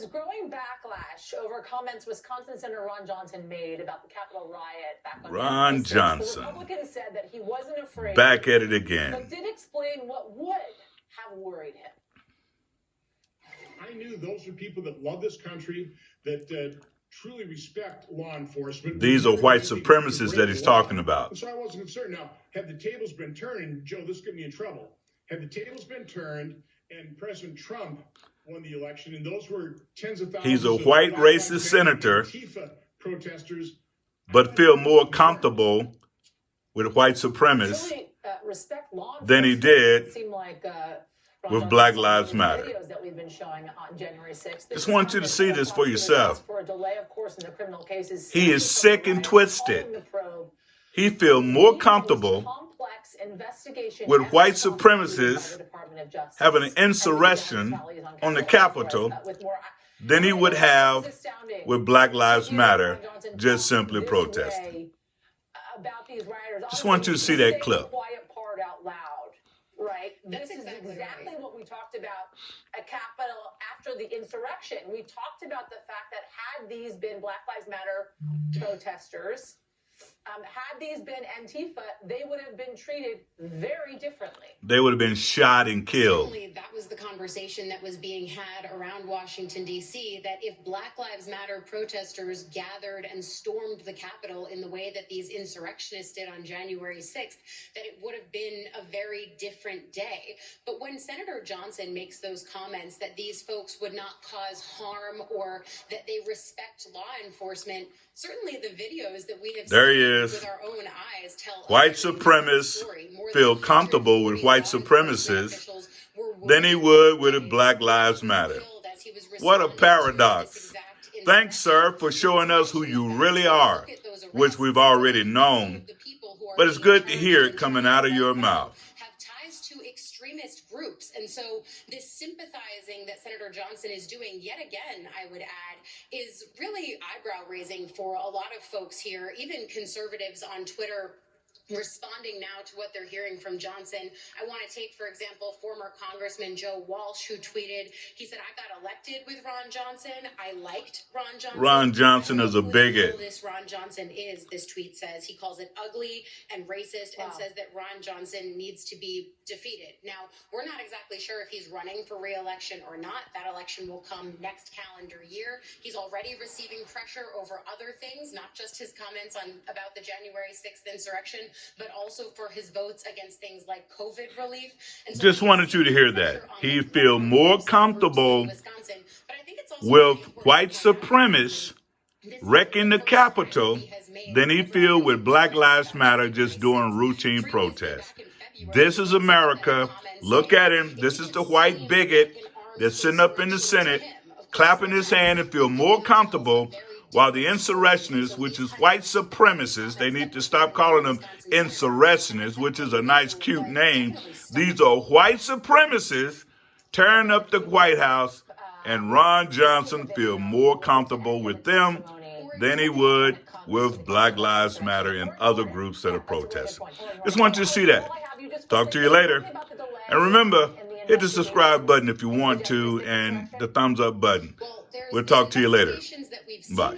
There's growing backlash over comments Wisconsin Senator Ron Johnson made about the Capitol riot back on Ron Johnson. The Republican said that he wasn't afraid. Back at it again. But did explain what would have worried him. I knew those are people that love this country, that truly respect law enforcement. These are white supremacists that he's talking about. So I wasn't concerned. Now, had the tables been turned, and Joe, this got me in trouble. Had the tables been turned and President Trump won the election, and those were tens of thousands. He's a white racist senator, protesters, but feel more comfortable with white supremacists than he did with Black Lives Matter. Just want you to see this for yourself. He is sick and twisted. He feels more comfortable with white supremacists having an insurrection on the Capitol than he would have with Black Lives Matter just simply protesting. Just want you to see that clip. Right? This is exactly what we talked about at Capitol after the insurrection. We talked about the fact that had these been Black Lives Matter protesters, had these been Antifa, they would have been treated very differently. They would have been shot and killed. Certainly, that was the conversation that was being had around Washington, D.C., that if Black Lives Matter protesters gathered and stormed the Capitol in the way that these insurrectionists did on January 6th, that it would have been a very different day. But when Senator Johnson makes those comments that these folks would not cause harm or that they respect law enforcement, certainly the videos that we have seen with our own eyes tell white supremacists feel comfortable with white supremacists than he would with a Black Lives Matter. What a paradox. Thanks, sir, for showing us who you really are, which we've already known. But it's good to hear it coming out of your mouth. Extremist groups. And so this sympathizing that Senator Johnson is doing yet again, I would add, is really eyebrow raising for a lot of folks here, even conservatives on Twitter responding now to what they're hearing from Johnson. I want to take, for example, former Congressman Joe Walsh, who tweeted, he said, I got elected with Ron Johnson. I liked Ron Johnson. Ron Johnson is a bigot. This Ron Johnson is, this tweet says, he calls it ugly and racist and says that Ron Johnson needs to be defeated. Now, we're not exactly sure if he's running for re-election or not. That election will come next calendar year. He's already receiving pressure over other things, not just his comments about the January 6th insurrection, but also for his votes against things like COVID relief. And so just wanted you to hear that. He feels more comfortable with white supremacists wrecking the Capitol than he feels with Black Lives Matter just doing routine protests. This is America. Look at him. This is the white bigot that's sitting up in the Senate, clapping his hand and feel more comfortable, while the insurrectionists, which is white supremacists, they need to stop calling them insurrectionists, which is a nice, cute name. These are white supremacists tearing up the White House, and Ron Johnson feel more comfortable with them than he would with Black Lives Matter and other groups that are protesting. Just want you to see that. Talk to you later. And remember, hit the subscribe button if you want to, and the thumbs up button. We'll talk to you later. Bye.